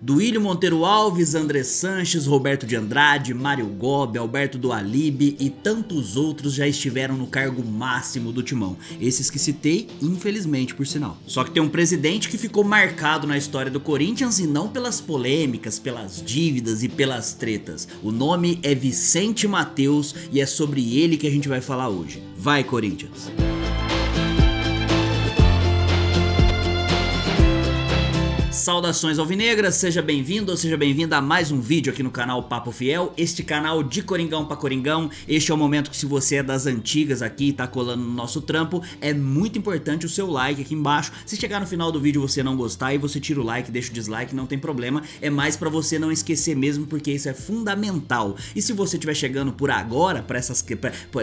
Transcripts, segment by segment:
Duílio Monteiro Alves, André Sanches, Roberto de Andrade, Mário Gobi, Alberto do Alibe e tantos outros já estiveram no cargo máximo do timão. Esses que citei, infelizmente, por sinal. Só que tem um presidente que ficou marcado na história do Corinthians e não pelas polêmicas, pelas dívidas e pelas tretas. O nome é Vicente Matteus e é sobre ele que a gente vai falar hoje. Vai, Corinthians! Saudações alvinegras, seja bem-vindo ou seja bem-vinda a mais um vídeo aqui no canal Papo Fiel, este canal de Coringão pra Coringão. Este é o momento que, se você é das antigas aqui e tá colando no nosso trampo, é muito importante o seu like aqui embaixo. Se chegar no final do vídeo e você não gostar, e você tira o like, deixa o dislike, não tem problema, é mais pra você não esquecer mesmo, porque isso é fundamental. E se você estiver chegando por agora,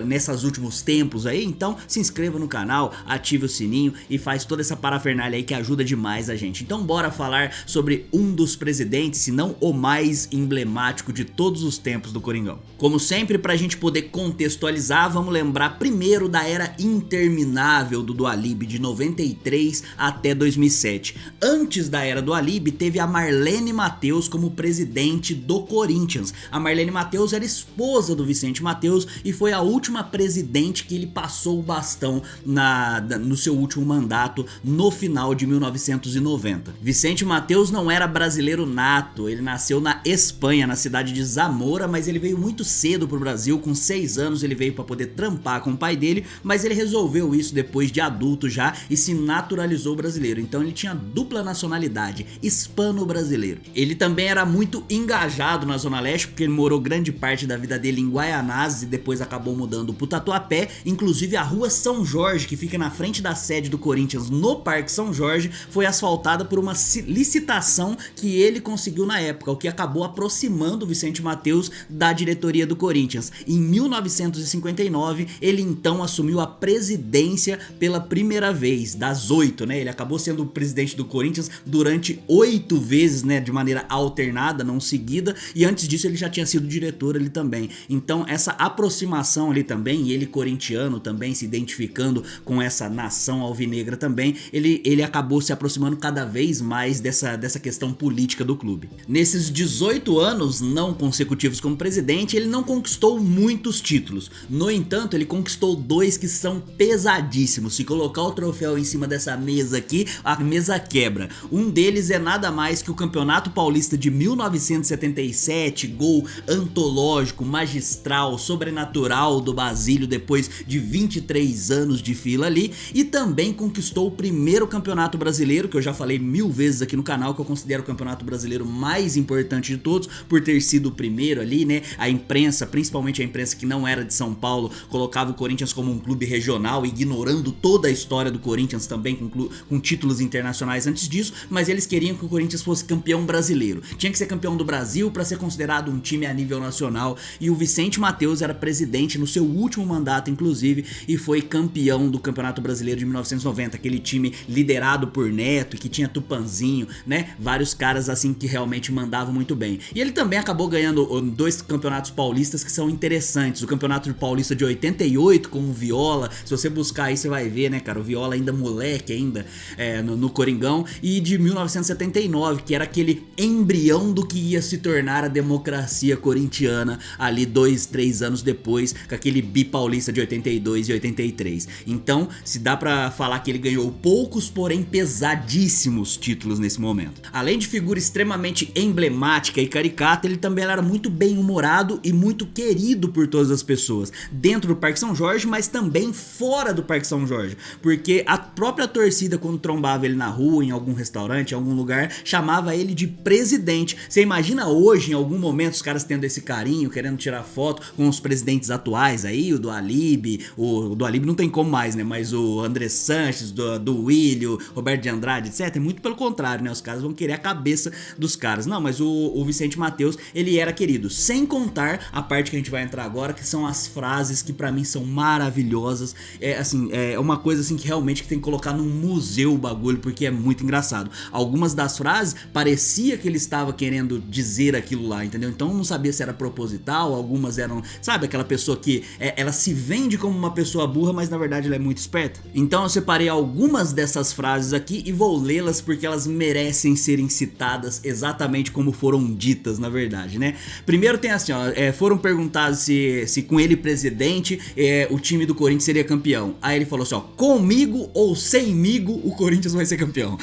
nessas últimos tempos aí, então se inscreva no canal, ative o sininho e faz toda essa parafernália aí que ajuda demais a gente. Então bora falar sobre um dos presidentes, se não o mais emblemático de todos os tempos do Coringão. Como sempre, pra gente poder contextualizar, vamos lembrar primeiro da era interminável do Alibe, de 93 até 2007. Antes da era do Alibe, teve a Marlene Matteus como presidente do Corinthians. A Marlene Matteus era esposa do Vicente Matteus e foi a última presidente que ele passou o bastão no seu último mandato, no final de 1990. Vicente Matteus não era brasileiro nato, ele nasceu na Espanha, na cidade de Zamora, mas ele veio muito cedo pro Brasil. Com 6 anos ele veio para poder trampar com o pai dele, mas ele resolveu isso depois de adulto já e se naturalizou brasileiro. Então ele tinha dupla nacionalidade, hispano-brasileiro. Ele também era muito engajado na Zona Leste, porque ele morou grande parte da vida dele em Guaianazes e depois acabou mudando pro Tatuapé. Inclusive a rua São Jorge, que fica na frente da sede do Corinthians no Parque São Jorge, foi asfaltada por uma licitação que ele conseguiu na época, o que acabou aproximando o Vicente Matteus da diretoria do Corinthians. Em 1959 ele então assumiu a presidência pela primeira vez, das 8, né? Ele acabou sendo o presidente do Corinthians durante 8 vezes, né? De maneira alternada, não seguida, e antes disso ele já tinha sido diretor ali também. Então essa aproximação ali também, e ele corintiano também, se identificando com essa nação alvinegra também, ele acabou se aproximando cada vez mais dessa questão política do clube. Nesses 18 anos não consecutivos como presidente, ele não conquistou muitos títulos. No entanto, ele conquistou 2 que são pesadíssimos. Se colocar o troféu em cima dessa mesa aqui, a mesa quebra. Um deles é nada mais que o Campeonato Paulista de 1977, gol antológico, magistral, sobrenatural do Basílio depois de 23 anos de fila ali, e também conquistou o primeiro Campeonato Brasileiro, que eu já falei 1000 vezes aqui no canal, que eu considero o campeonato brasileiro mais importante de todos, por ter sido o primeiro ali, né? A imprensa, principalmente a imprensa que não era de São Paulo, colocava o Corinthians como um clube regional, ignorando toda a história do Corinthians também, com títulos internacionais antes disso, mas eles queriam que o Corinthians fosse campeão brasileiro. Tinha que ser campeão do Brasil para ser considerado um time a nível nacional, e o Vicente Matteus era presidente no seu último mandato, inclusive, e foi campeão do Campeonato Brasileiro de 1990, aquele time liderado por Neto, que tinha Tupanzinho, né? Vários caras assim que realmente mandavam muito bem. E ele também acabou ganhando 2 campeonatos paulistas que são interessantes. O Campeonato Paulista de 88 com o Viola, se você buscar aí você vai ver, né, cara, o Viola ainda moleque ainda no Coringão, e de 1979, que era aquele embrião do que ia se tornar a democracia corintiana ali 2, 3 anos depois, com aquele bipaulista de 82 e 83. Então, se dá pra falar que ele ganhou poucos, porém pesadíssimos títulos nesse momento. Além de figura extremamente emblemática e caricata, ele também era muito bem-humorado e muito querido por todas as pessoas, dentro do Parque São Jorge, mas também fora do Parque São Jorge, porque a própria torcida, quando trombava ele na rua, em algum restaurante, em algum lugar, chamava ele de presidente. Você imagina hoje, em algum momento, os caras tendo esse carinho, querendo tirar foto com os presidentes atuais aí, o do Alibe, o do Alibe não tem como mais, né, mas o André Sanches, do Duílio, Roberto de Andrade, etc. Muito pelo contrário, né, os caras vão querer a cabeça dos caras. Não, mas o Vicente Matteus, ele era querido, sem contar a parte que a gente vai entrar agora, que são as frases que pra mim são maravilhosas. É uma coisa assim que realmente tem que colocar num museu o bagulho, porque é muito engraçado. Algumas das frases parecia que ele estava querendo dizer aquilo lá, entendeu? Então não sabia se era proposital, algumas eram, sabe, aquela pessoa que ela se vende como uma pessoa burra, mas na verdade ela é muito esperta. Então eu separei algumas dessas frases aqui e vou lê-las porque elas merecem serem citadas exatamente como foram ditas, na verdade, né? Primeiro tem assim, ó, foram perguntados se com ele presidente o time do Corinthians seria campeão. Aí ele falou assim, ó, comigo ou semigo o Corinthians vai ser campeão.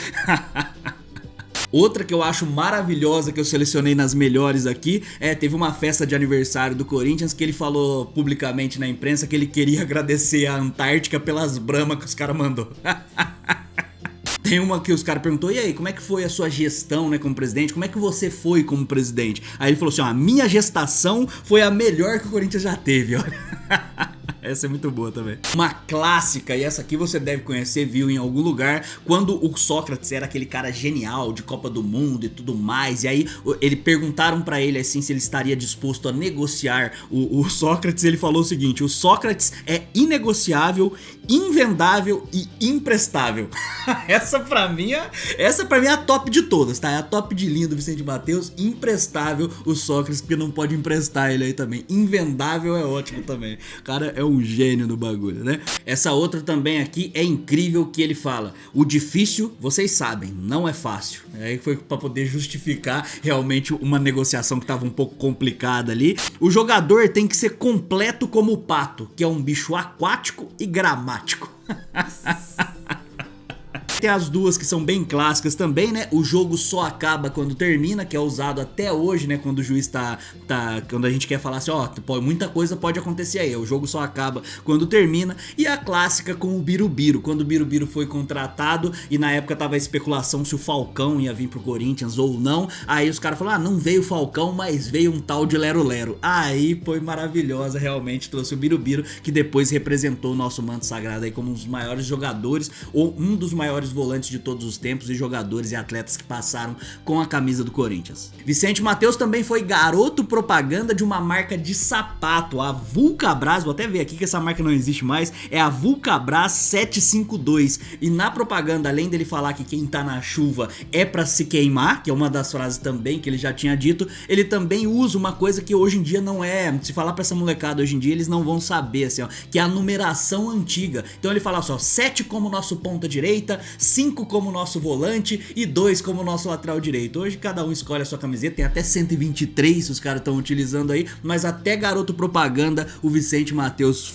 Outra que eu acho maravilhosa, que eu selecionei nas melhores aqui, teve uma festa de aniversário do Corinthians que ele falou publicamente na imprensa que ele queria agradecer a Antártica pelas bramas que os caras mandou. Tem uma que os caras perguntou, e aí, como é que foi a sua gestão, né, como presidente? Como é que você foi como presidente? Aí ele falou assim, ó, a minha gestação foi a melhor que o Corinthians já teve, olha. Essa é muito boa também. Uma clássica, e essa aqui você deve conhecer, viu em algum lugar, quando o Sócrates era aquele cara genial de Copa do Mundo e tudo mais, e aí perguntaram pra ele assim se ele estaria disposto a negociar o Sócrates, ele falou o seguinte, o Sócrates é inegociável, invendável e imprestável. Essa pra mim é a top de todas, tá? É a top de linha do Vicente Matteus. Imprestável o Sócrates, porque não pode emprestar ele aí também. Invendável é ótimo também. O cara é um gênio no bagulho, né? Essa outra também aqui é incrível, que ele fala: o difícil, vocês sabem, não é fácil. Aí foi pra poder justificar realmente uma negociação que tava um pouco complicada ali. O jogador tem que ser completo como o pato, que é um bicho aquático e gramático. Tem as duas que são bem clássicas também, né? O jogo só acaba quando termina, que é usado até hoje, né? Quando o juiz quando a gente quer falar assim, ó, muita coisa pode acontecer aí. O jogo só acaba quando termina. E a clássica com o Birubiru, quando o Birubiru foi contratado e na época tava a especulação se o Falcão ia vir pro Corinthians ou não. Aí os caras falaram, não veio o Falcão, mas veio um tal de Lero Lero. Aí foi maravilhosa, realmente trouxe o Birubiru, que depois representou o nosso manto sagrado aí como um dos maiores jogadores, ou um dos maiores volantes de todos os tempos e jogadores e atletas que passaram com a camisa do Corinthians. Vicente Matteus também foi garoto propaganda de uma marca de sapato, a Vulcabras, vou até ver aqui que essa marca não existe mais, é a Vulcabras 752, e na propaganda, além dele falar que quem tá na chuva é pra se queimar, que é uma das frases também que ele já tinha dito, ele também usa uma coisa que hoje em dia não é, se falar pra essa molecada hoje em dia, eles não vão saber, assim, ó, que é a numeração antiga. Então ele fala só, 7 como nosso ponta direita, 5 como nosso volante e 2 como nosso lateral direito. Hoje cada um escolhe a sua camiseta, tem até 123 os caras estão utilizando aí, mas até garoto propaganda o Vicente Matteus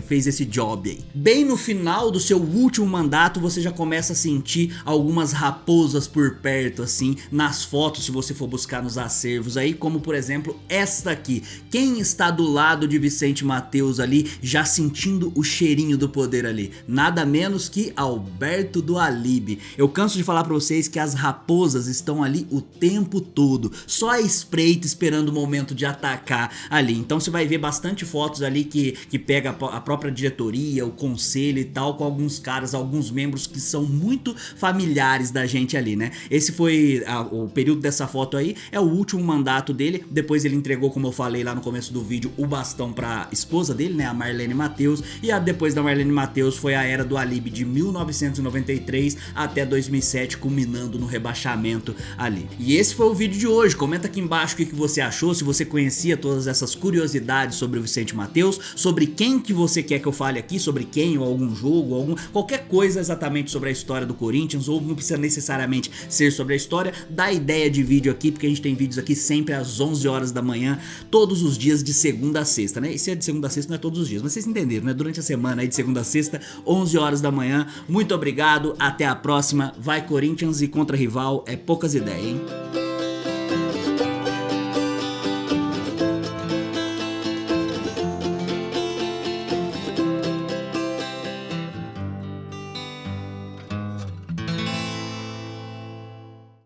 fez esse job aí. Bem no final do seu último mandato, você já começa a sentir algumas raposas por perto, assim, nas fotos, se você for buscar nos acervos aí, como por exemplo esta aqui. Quem está do lado de Vicente Matteus ali, já sentindo o cheirinho do poder ali? Nada menos que Alberto do Alibe. Eu canso de falar pra vocês que as raposas estão ali o tempo todo, só à espreita, esperando o momento de atacar ali. Então você vai ver bastante fotos ali que pega a própria diretoria, o conselho e tal, com alguns caras, alguns membros que são muito familiares da gente ali, né? Esse foi o período dessa foto aí, é o último mandato dele. Depois ele entregou, como eu falei lá no começo do vídeo, o bastão pra esposa dele, né, a Marlene Matteus, e depois da Marlene Matteus foi a era do Alibe de 1993 até 2007, culminando no rebaixamento ali. E esse foi o vídeo de hoje. Comenta aqui embaixo o que você achou, se você conhecia todas essas curiosidades sobre o Vicente Matteus, sobre quem que você quer que eu fale aqui, sobre quem, ou algum jogo, qualquer coisa exatamente sobre a história do Corinthians, ou não precisa necessariamente ser sobre a história. Dá ideia de vídeo aqui, porque a gente tem vídeos aqui sempre às 11 horas da manhã, todos os dias de segunda a sexta, né? E se é de segunda a sexta não é todos os dias, mas vocês entenderam, né? Durante a semana aí de segunda a sexta, 11 horas da manhã. Muito obrigado, até a próxima. Vai Corinthians, e contra rival é poucas ideias, hein?